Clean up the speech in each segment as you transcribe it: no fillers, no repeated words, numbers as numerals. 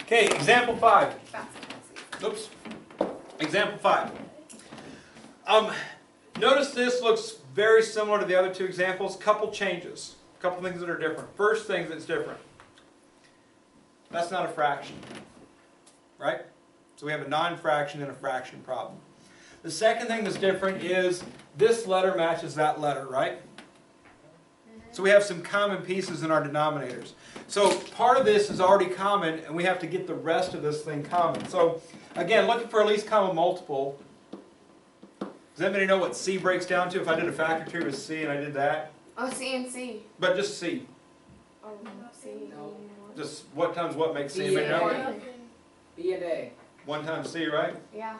Okay, example 5. Oops. Example 5. Notice this looks very similar to the other two examples. Couple changes. Couple things that are different. First thing that's different. That's not a fraction. Right? So we have a non-fraction and a fraction problem. The second thing that's different is this letter matches that letter, right? So we have some common pieces in our denominators. So part of this is already common, and we have to get the rest of this thing common. So again, looking for a least common multiple. Does anybody know what C breaks down to? If I did a factor tree with C and I did that? Oh, C and C. But just C. Oh, C. No. Just what times what makes C? B and Anybody know? A. B and A. 1 times C, right? Yeah.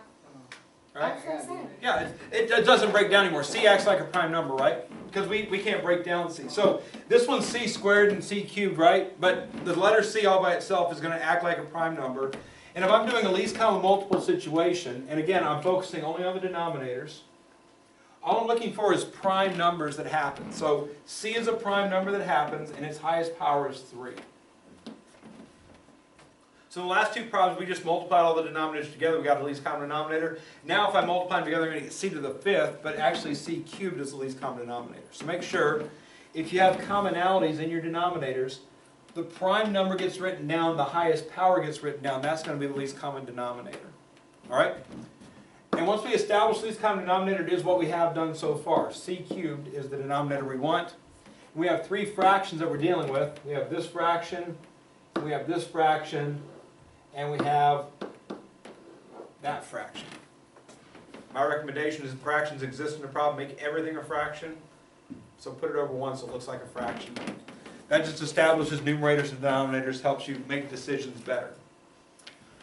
Right? That's what I said. Yeah, it doesn't break down anymore. C acts like a prime number, right? Because we can't break down C. So this one's C squared and C cubed, right? But the letter C all by itself is going to act like a prime number. And if I'm doing a least common multiple situation, and again, I'm focusing only on the denominators, all I'm looking for is prime numbers that happen. So C is a prime number that happens, and its highest power is 3. So in the last two problems, we just multiplied all the denominators together. We got the least common denominator. Now if I multiply them together, I'm going to get C to the 5th, but actually C cubed is the least common denominator. So make sure, if you have commonalities in your denominators, the prime number gets written down, the highest power gets written down. That's going to be the least common denominator. All right? And once we establish the least common denominator, it is what we have done so far. C cubed is the denominator we want. We have 3 fractions that we're dealing with. We have this fraction, we have this fraction, and we have that fraction. My recommendation is if fractions exist in a problem, make everything a fraction. So put it over 1 so it looks like a fraction. That just establishes numerators and denominators, helps you make decisions better.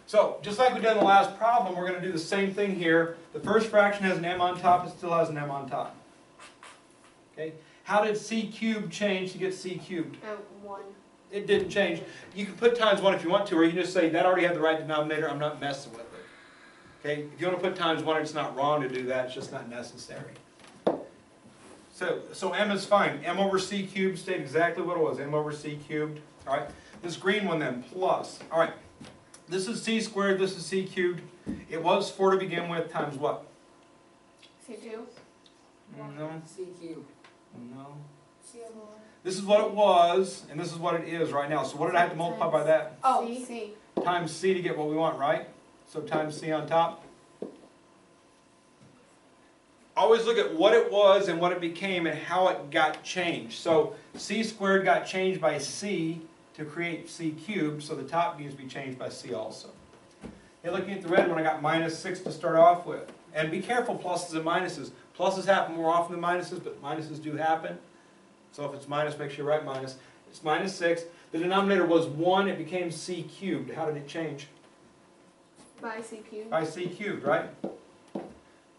So, just like we did in the last problem, we're going to do the same thing here. The first fraction has an m on top, it still has an m on top. Okay? How did C cubed change to get C cubed? 1. It didn't change. You can put times 1 if you want to, or you can just say, that already had the right denominator, I'm not messing with it. Okay? If you want to put times 1, it's not wrong to do that, it's just not necessary. So m is fine. M over C cubed stayed exactly what it was, m over C cubed. All right? This green one then, plus. All right. This is C squared, this is C cubed. It was 4 to begin with, times what? C2. No. C cubed. No. C over 1. This is what it was, and this is what it is right now. So what did I have to multiply by that? Oh, C. Times C to get what we want, right? So times C on top. Always look at what it was and what it became and how it got changed. So C squared got changed by C to create C cubed, so the top needs to be changed by C also. Hey, looking at the red one, I got minus 6 to start off with. And be careful, pluses and minuses. Pluses happen more often than minuses, but minuses do happen. So if it's minus, make sure you write minus. It's minus 6. The denominator was 1, it became C cubed. How did it change? By C cubed. By C cubed, right?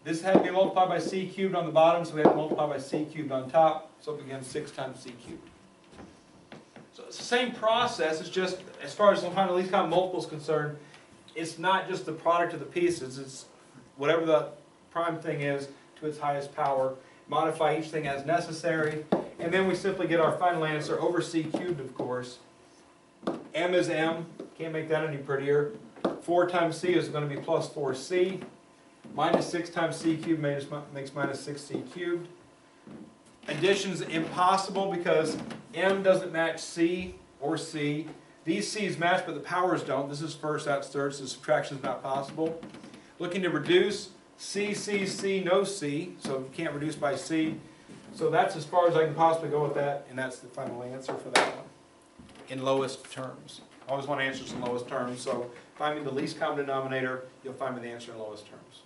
This had to be multiplied by C cubed on the bottom, so we had to multiply by C cubed on top. So it became 6 times C cubed. So it's the same process, it's just, as far as finding the least common multiple is concerned, it's not just the product of the pieces, it's whatever the prime thing is to its highest power. Modify each thing as necessary, and then we simply get our final answer over C cubed, of course. M is M, can't make that any prettier. 4 times C is going to be plus 4C. Minus 6 times C cubed makes minus 6C cubed. Addition's impossible because M doesn't match C or C. These C's match, but the powers don't. This is first, that's third, so subtraction is not possible. Looking to reduce, C, C, C, no C, so you can't reduce by C. So that's as far as I can possibly go with that, and that's the final answer for that one. In lowest terms. I always want answers in lowest terms, so find me the least common denominator, you'll find me the answer in lowest terms.